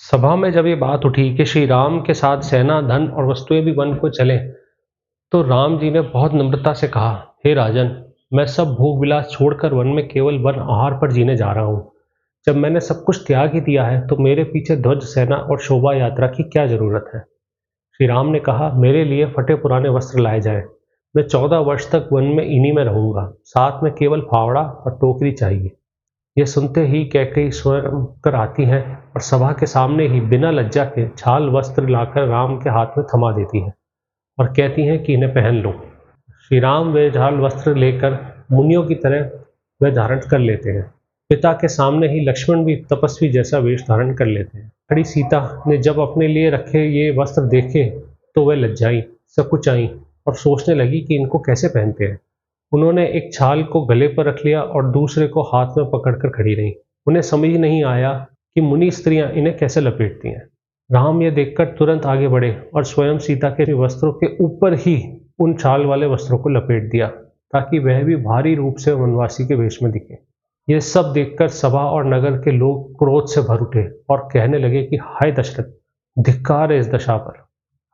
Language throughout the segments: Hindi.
सभा में जब ये बात उठी कि श्री राम के साथ सेना, धन और वस्तुएं भी वन को चलें, तो राम जी ने बहुत नम्रता से कहा, हे राजन, मैं सब भोग विलास छोड़कर वन में केवल वन आहार पर जीने जा रहा हूँ। जब मैंने सब कुछ त्याग ही दिया है, तो मेरे पीछे ध्वज, सेना और शोभा यात्रा की क्या जरूरत है। श्री राम ने कहा, मेरे लिए फटे पुराने वस्त्र लाए जाएं। मैं 14 वर्ष तक वन में इन्हीं में रहूंगा। साथ में केवल फावड़ा और टोकरी चाहिए। यह सुनते ही कैकेयी स्वयं कर आती हैं और सभा के सामने ही बिना लज्जा के छाल वस्त्र लाकर राम के हाथ में थमा देती हैं और कहती हैं कि इन्हें पहन लो। श्री राम वे छाल वस्त्र लेकर मुनियों की तरह वे धारण कर लेते हैं। पिता के सामने ही लक्ष्मण भी तपस्वी जैसा वेश धारण कर लेते हैं। खड़ी सीता ने जब अपने लिए रखे ये वस्त्र देखे तो वह लज्जाई, सकुचाई और सोचने लगी कि इनको कैसे पहनते हैं। उन्होंने एक छाल को गले पर रख लिया और दूसरे को हाथ में पकड़कर खड़ी रहीं। उन्हें समझ नहीं आया कि मुनि स्त्रियां इन्हें कैसे लपेटती हैं। राम यह देखकर तुरंत आगे बढ़े और स्वयं सीता के वस्त्रों के ऊपर ही उन छाल वाले वस्त्रों को लपेट दिया, ताकि वह भी भारी रूप से वनवासी के वेश में दिखे। यह सब देखकर सभा और नगर के लोग क्रोध से भर उठे और कहने लगे कि हाय दशरथ, धिक्कार है इस दशा पर।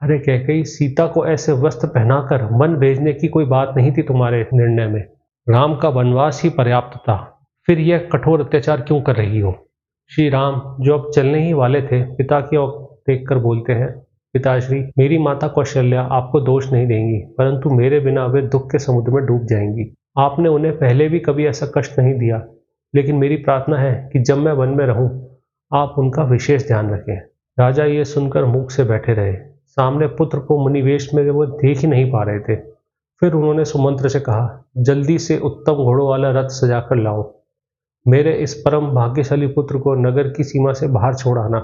अरे कैकेयी, सीता को ऐसे वस्त्र पहनाकर वन भेजने की कोई बात नहीं थी तुम्हारे निर्णय में। राम का वनवास ही पर्याप्त था। फिर यह कठोर अत्याचार क्यों कर रही हो। श्री राम, जो अब चलने ही वाले थे, पिता की ओर देखकर बोलते हैं, पिताश्री, मेरी माता कौशल्या आपको दोष नहीं देंगी, परंतु मेरे बिना वे दुख के समुद्र में डूब जाएंगी। आपने उन्हें पहले भी कभी ऐसा कष्ट नहीं दिया, लेकिन मेरी प्रार्थना है कि जब मैं वन में रहूं, आप उनका विशेष ध्यान रखें। राजा ये सुनकर मूक से बैठे रहे। सामने पुत्र को मुनिवेश में वो देख ही नहीं पा रहे थे। फिर उन्होंने सुमंत्र से कहा, जल्दी से उत्तम घोड़ों वाला रथ सजाकर लाओ। मेरे इस परम भाग्यशाली पुत्र को नगर की सीमा से बाहर छोड़ आना।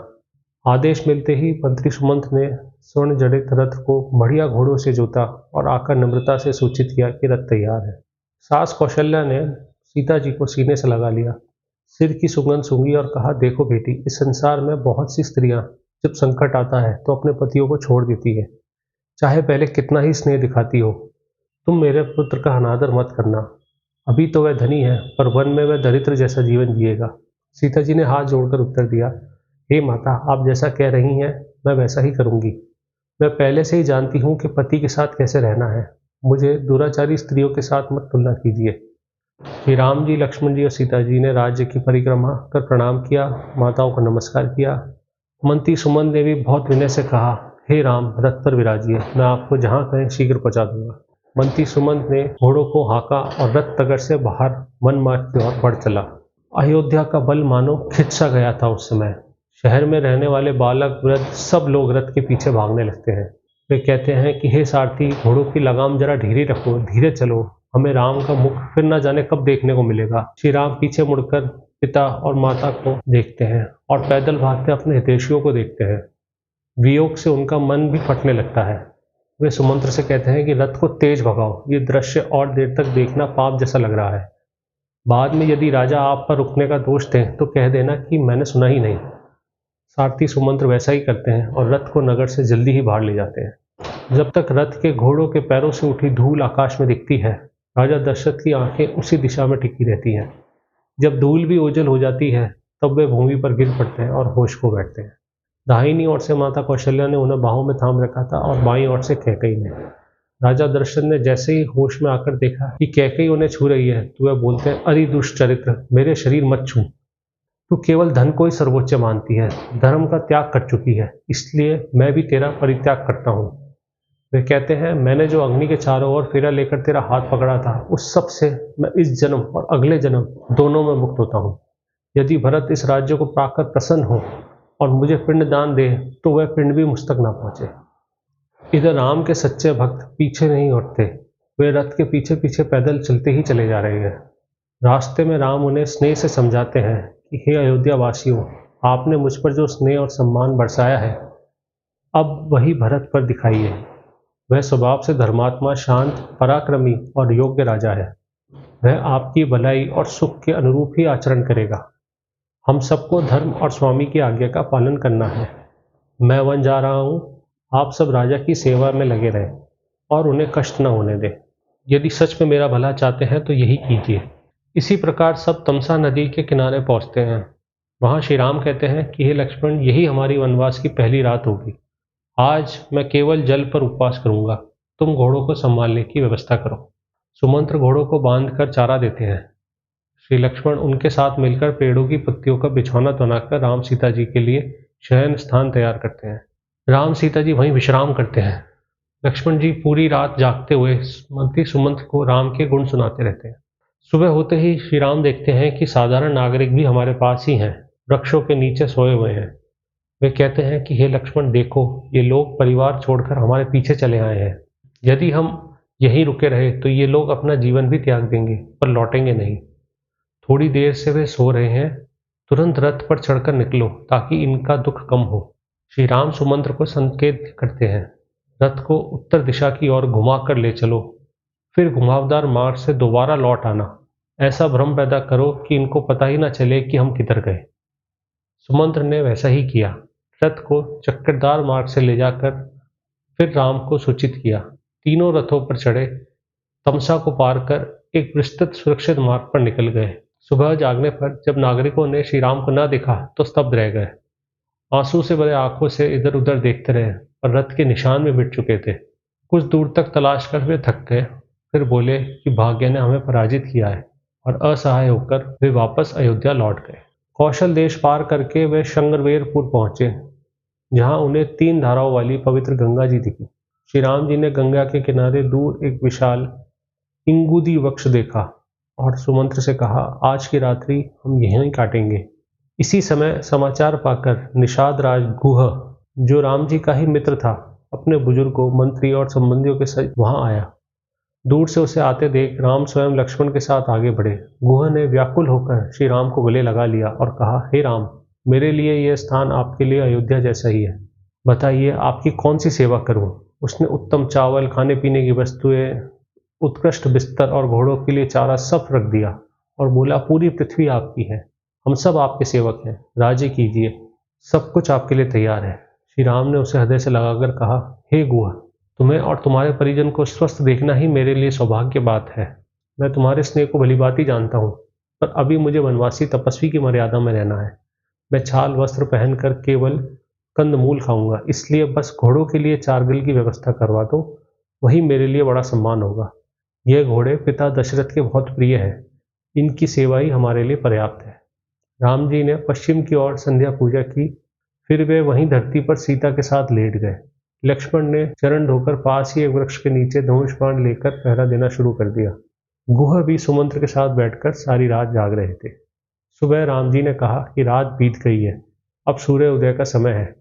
आदेश मिलते ही मंत्री सुमंत्र ने स्वर्ण जड़ित रथ को बढ़िया घोड़ों से जोता और आकर नम्रता से सूचित किया कि रथ तैयार है। सास कौशल्या ने सीता जी को सीने से लगा लिया, सिर की सुगंध सूंघी और कहा, देखो बेटी, इस संसार में बहुत सी स्त्रियां जब संकट आता है तो अपने पतियों को छोड़ देती है, चाहे पहले कितना ही स्नेह दिखाती हो। तुम मेरे पुत्र का अनादर मत करना। अभी तो वह धनी है, पर वन में वह दरिद्र जैसा जीवन जिएगा। सीता जी ने हाथ जोड़कर उत्तर दिया, हे माता, आप जैसा कह रही हैं मैं वैसा ही करूंगी। मैं पहले से ही जानती हूँ कि पति के साथ कैसे रहना है। मुझे दुराचारी स्त्रियों के साथ मत तुलना कीजिए। श्री राम जी, लक्ष्मण जी और सीता जी ने राज्य की परिक्रमा कर प्रणाम किया, माताओं को नमस्कार किया। मंत्री सुमंत ने भी बहुत विनय से कहा, हे राम, रथ पर विराजिए, मैं आपको जहाँ कहें शीघ्र पहुँचा दूंगा। मंत्री सुमंत ने घोड़ों को हाँका और रथ नगर से बाहर वन मार्ग की ओर बढ़ चला। अयोध्या का बल मानो खिंच सा गया था उस समय। शहर में रहने वाले बालक, वृद्ध, सब लोग रथ के पीछे भागने लगते हैं। वे कहते हैं कि हे सारथी, घोड़ों की लगाम जरा ढीली रखो, धीरे चलो, हमें राम का मुख फिर न जाने कब देखने को मिलेगा। श्री राम पीछे मुड़कर पिता और माता को देखते हैं और पैदल भागते अपने हितैषियों को देखते हैं। वियोग से उनका मन भी फटने लगता है। वे सुमंत्र से कहते हैं कि रथ को तेज भगाओ, ये दृश्य और देर तक देखना पाप जैसा लग रहा है। बाद में यदि राजा आप पर रुकने का दोष दें तो कह देना कि मैंने सुना ही नहीं। सारथी सुमंत्र वैसा ही करते हैं और रथ को नगर से जल्दी ही बाहर ले जाते हैं। जब तक रथ के घोड़ों के पैरों से उठी धूल आकाश में दिखती है, राजा दशरथ की आंखें उसी दिशा में टिकी रहती हैं। जब धूल भी ओझल हो जाती है, तब वे भूमि पर गिर पड़ते हैं और होश खो बैठते हैं। दाहिनी ओर से माता कौशल्या ने उन्हें बाहों में थाम रखा था और बाईं ओर से कैकेयी ने। राजा दशरथ ने जैसे ही होश में आकर देखा कि कैकेयी उन्हें छू रही है, तो वह बोलते हैं, अरे दुष्चरित्र, मेरे शरीर मत छू। तू केवल धन को ही सर्वोच्च मानती है, धर्म का त्याग कर चुकी है, इसलिए मैं भी तेरा परित्याग करता हूँ। वे कहते हैं, मैंने जो अग्नि के चारों ओर फेरा लेकर तेरा हाथ पकड़ा था, उस सब से मैं इस जन्म और अगले जन्म दोनों में मुक्त होता हूँ। यदि भरत इस राज्य को पाकर प्रसन्न हो और मुझे पिंड दान दे, तो वह पिंड भी मुझ तक ना पहुंचे। इधर राम के सच्चे भक्त पीछे नहीं हटते। वे रथ के पीछे पीछे पैदल चलते ही चले जा रहे हैं। रास्ते में राम उन्हें स्नेह से समझाते हैं कि हे अयोध्या वासियों, आपने मुझ पर जो स्नेह और सम्मान बरसाया है, अब वही भरत पर दिखाइए। वह स्वभाव से धर्मात्मा, शांत, पराक्रमी और योग्य राजा है। वह आपकी भलाई और सुख के अनुरूप ही आचरण करेगा। हम सबको धर्म और स्वामी की आज्ञा का पालन करना है। मैं वन जा रहा हूँ, आप सब राजा की सेवा में लगे रहें और उन्हें कष्ट न होने दें। यदि सच में मेरा भला चाहते हैं तो यही कीजिए। इसी प्रकार सब तमसा नदी के किनारे पहुंचते हैं। वहाँ श्री राम कहते हैं कि हे लक्ष्मण, यही हमारी वनवास की पहली रात होगी। आज मैं केवल जल पर उपवास करूंगा। तुम घोड़ों को संभालने की व्यवस्था करो। सुमंत्र घोड़ों को बांधकर चारा देते हैं। श्री लक्ष्मण उनके साथ मिलकर पेड़ों की पत्तियों का बिछौना बनाकर राम सीता जी के लिए शयन स्थान तैयार करते हैं। राम सीता जी वहीं विश्राम करते हैं। लक्ष्मण जी पूरी रात जागते हुए मंत्री सुमंत्र को राम के गुण सुनाते रहते हैं। सुबह होते ही श्री राम देखते हैं कि साधारण नागरिक भी हमारे पास ही हैं, वृक्षों के नीचे सोए हुए हैं। वे कहते हैं कि हे लक्ष्मण, देखो, ये लोग परिवार छोड़कर हमारे पीछे चले आए हैं। यदि हम यहीं रुके रहे तो ये लोग अपना जीवन भी त्याग देंगे, पर लौटेंगे नहीं। थोड़ी देर से वे सो रहे हैं, तुरंत रथ पर चढ़कर निकलो ताकि इनका दुख कम हो। श्री राम सुमंत्र को संकेत करते हैं, रथ को उत्तर दिशा की ओर घुमा कर ले चलो, फिर घुमावदार मार्ग से दोबारा लौट आना। ऐसा भ्रम पैदा करो कि इनको पता ही ना चले कि हम किधर गए। सुमंत्र ने वैसा ही किया। रथ को चक्करदार मार्ग से ले जाकर फिर राम को सूचित किया। तीनों रथों पर चढ़े, तमसा को पार कर एक विस्तृत सुरक्षित मार्ग पर निकल गए। सुबह जागने पर जब नागरिकों ने श्री राम को न देखा तो स्तब्ध रह गए। आंसू से भरे आंखों से इधर उधर देखते रहे, पर रथ के निशान में मिट चुके थे। कुछ दूर तक तलाश कर वे थक गए, फिर बोले कि भाग्य ने हमें पराजित किया है, और असहाय होकर वे वापस अयोध्या लौट गए। कौशल देश पार करके वे शंगरवेरपुर पहुंचे, जहां उन्हें 3 धाराओं वाली पवित्र गंगा जी दिखी। श्री राम जी ने गंगा के किनारे दूर एक विशाल इंगूदी वृक्ष देखा और सुमंत्र से कहा, आज की रात्रि हम यहीं काटेंगे। इसी समय समाचार पाकर निषाद राज गुह, जो राम जी का ही मित्र था, अपने बुजुर्गों, मंत्री और संबंधियों के साथ वहां आया। दूर से उसे आते देख राम स्वयं लक्ष्मण के साथ आगे बढ़े। गुह ने व्याकुल होकर श्री राम को गले लगा लिया और कहा, हे राम, मेरे लिए यह स्थान आपके लिए अयोध्या जैसा ही है। बताइए, आपकी कौन सी सेवा करूं? उसने उत्तम चावल, खाने पीने की वस्तुएं, उत्कृष्ट बिस्तर और घोड़ों के लिए चारा सब रख दिया और बोला, पूरी पृथ्वी आपकी है, हम सब आपके सेवक हैं, राजी कीजिए, सब कुछ आपके लिए तैयार है। श्री राम ने उसे हृदय से लगाकर कहा, हे गुह, तुम्हें और तुम्हारे परिजन को स्वस्थ देखना ही मेरे लिए सौभाग्य बात है। मैं तुम्हारे स्नेह को भलीभांति जानता हूँ, पर अभी मुझे वनवासी तपस्वी की मर्यादा में रहना है। मैं छाल वस्त्र पहनकर केवल कंदमूल खाऊंगा, इसलिए बस घोड़ों के लिए चारगल की व्यवस्था करवा दो, वही मेरे लिए बड़ा सम्मान होगा। यह घोड़े पिता दशरथ के बहुत प्रिय हैं, इनकी सेवा ही हमारे लिए पर्याप्त है। राम जी ने पश्चिम की ओर संध्या पूजा की, फिर वे वहीं धरती पर सीता के साथ लेट गए। लक्ष्मण ने चरण धोकर पास ही एक वृक्ष के नीचे धनुष बाण लेकर पहरा देना शुरू कर दिया। गुह भी सुमंत्र के साथ बैठकर सारी रात जाग रहे थे। सुबह राम जी ने कहा कि रात बीत गई है, अब सूर्य उदय का समय है,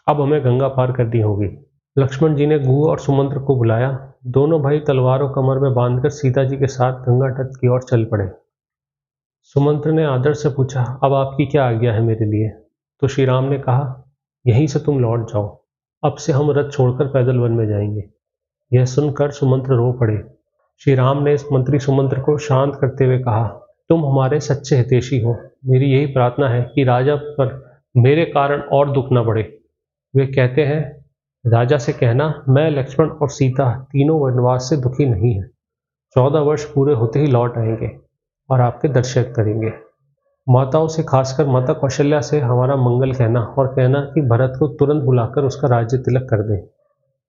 अब हमें गंगा पार करनी होगी। लक्ष्मण जी ने गुह और सुमंत्र को बुलाया। दोनों भाई तलवारों कमर में बांधकर सीता जी के साथ गंगा तट की ओर चल पड़े। सुमंत्र ने आदर से पूछा, अब आपकी क्या आज्ञा है मेरे लिए? तो श्री राम ने कहा, यहीं से तुम लौट जाओ, अब से हम रथ छोड़कर पैदल वन में जाएंगे। यह सुनकर सुमंत्र रो पड़े। श्री राम ने इस मंत्री सुमंत्र को शांत करते हुए कहा, तुम हमारे सच्चे हितैषी हो, मेरी यही प्रार्थना है कि राजा पर मेरे कारण और दुख न बढ़े। वे कहते हैं, राजा से कहना, मैं, लक्ष्मण और सीता तीनों वनवास से दुखी नहीं हैं। 14 वर्ष पूरे होते ही लौट आएंगे और आपके दर्शन करेंगे। माताओं से, खासकर माता कौशल्या से हमारा मंगल कहना और कहना कि भरत को तुरंत बुलाकर उसका राज्य तिलक कर दें।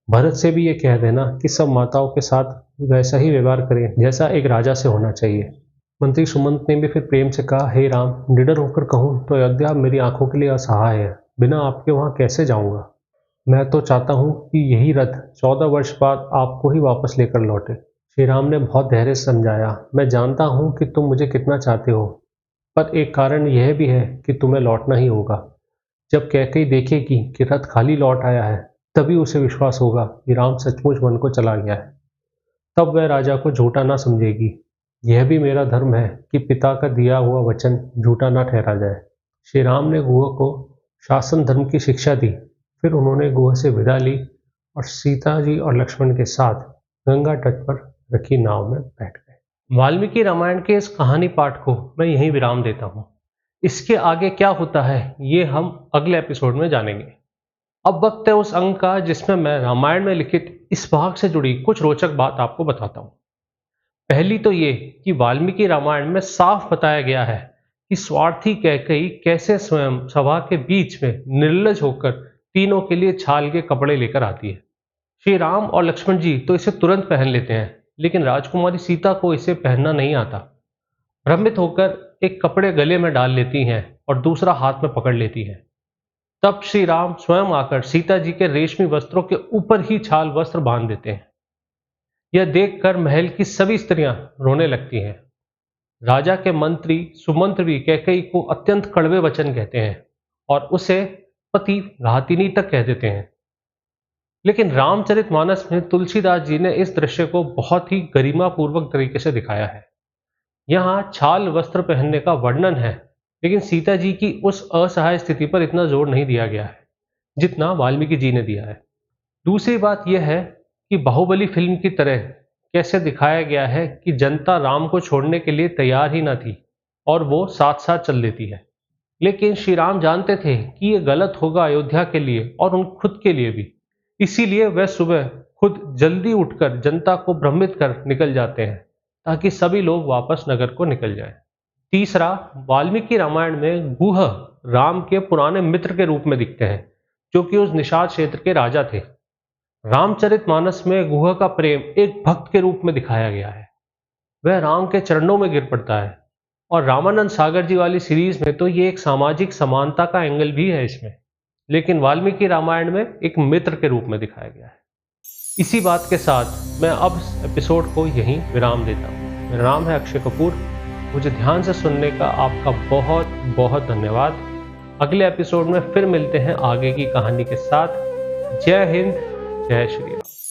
भरत से भी ये कह देना कि सब माताओं के साथ वैसा ही व्यवहार करें जैसा एक राजा से होना चाहिए। मंत्री सुमंत ने भी फिर प्रेम से कहा, हे राम, निडर होकर कहूँ तो अयोध्या मेरी आंखों के लिए असहाय है, बिना आपके वहाँ कैसे जाऊँगा। मैं तो चाहता हूँ कि यही रथ 14 वर्ष बाद आपको ही वापस लेकर लौटे। श्री राम ने बहुत धैर्य से समझाया, मैं जानता हूँ कि तुम मुझे कितना चाहते हो, पर एक कारण यह भी है कि तुम्हें लौटना ही होगा। जब कैकेयी देखेगी कि रथ खाली लौट आया है, तभी उसे विश्वास होगा कि राम सचमुच वन को चला गया है। तब वह राजा को झूठा ना समझेगी। यह भी मेरा धर्म है कि पिता का दिया हुआ वचन झूठा ना ठहरा जाए। श्री राम ने गुह को शासन धर्म की शिक्षा दी। फिर उन्होंने गुह से विदा ली और सीता जी और लक्ष्मण के साथ गंगा तट पर रखी नाव में बैठ गए। वाल्मीकि रामायण के इस कहानी पाठ को मैं यहीं विराम देता हूँ। इसके आगे क्या होता है ये हम अगले एपिसोड में जानेंगे। अब वक्त है उस अंक का जिसमें मैं रामायण में लिखित इस भाग से जुड़ी कुछ रोचक बात आपको बताता हूँ। पहली तो ये कि वाल्मीकि रामायण में साफ बताया गया है कि स्वार्थी कैकेयी कैसे स्वयं सभा के बीच में निर्लज होकर तीनों के लिए छाल के कपड़े लेकर आती है। श्री राम और लक्ष्मण जी तो इसे तुरंत पहन लेते हैं, लेकिन राजकुमारी सीता को इसे पहनना नहीं आता। भ्रमित होकर एक कपड़े गले में डाल लेती हैं और दूसरा हाथ में पकड़ लेती हैं। तब श्री राम स्वयं आकर सीता जी के रेशमी वस्त्रों के ऊपर ही छाल वस्त्र बांध देते हैं। यह देखकर महल की सभी स्त्रियां रोने लगती हैं। राजा के मंत्री सुमंत्र भी कैकेयी को अत्यंत कड़वे वचन कहते हैं और उसे पति घातिनी तक कह देते हैं। लेकिन रामचरितमानस में तुलसीदास जी ने इस दृश्य को बहुत ही गरिमापूर्वक तरीके से दिखाया है। यहाँ छाल वस्त्र पहनने का वर्णन है, लेकिन सीता जी की उस असहाय स्थिति पर इतना जोर नहीं दिया गया है जितना वाल्मीकि जी ने दिया है। दूसरी बात यह है कि बाहुबली फिल्म की तरह कैसे दिखाया गया है कि जनता राम को छोड़ने के लिए तैयार ही ना थी और वो साथ साथ चल देती है। लेकिन श्री राम जानते थे कि ये गलत होगा अयोध्या के लिए और उन खुद के लिए भी, इसीलिए वह सुबह खुद जल्दी उठकर जनता को भ्रमित कर निकल जाते हैं ताकि सभी लोग वापस नगर को निकल जाएं। तीसरा, वाल्मीकि रामायण में गुह राम के पुराने मित्र के रूप में दिखते हैं, जो कि उस निषाद क्षेत्र के राजा थे। रामचरितमानस में गुह का प्रेम एक भक्त के रूप में दिखाया गया है। वह राम के चरणों में गिर पड़ता है और रामानंद सागर जी वाली सीरीज में तो ये एक सामाजिक समानता का एंगल भी है इसमें, लेकिन वाल्मीकि रामायण में एक मित्र के रूप में दिखाया गया है। इसी बात के साथ मैं अब इस एपिसोड को यहीं विराम देता हूँ। मेरा नाम है अक्षय कपूर। मुझे ध्यान से सुनने का आपका बहुत बहुत धन्यवाद। अगले एपिसोड में फिर मिलते हैं आगे की कहानी के साथ। जय हिंद, जय श्री राम।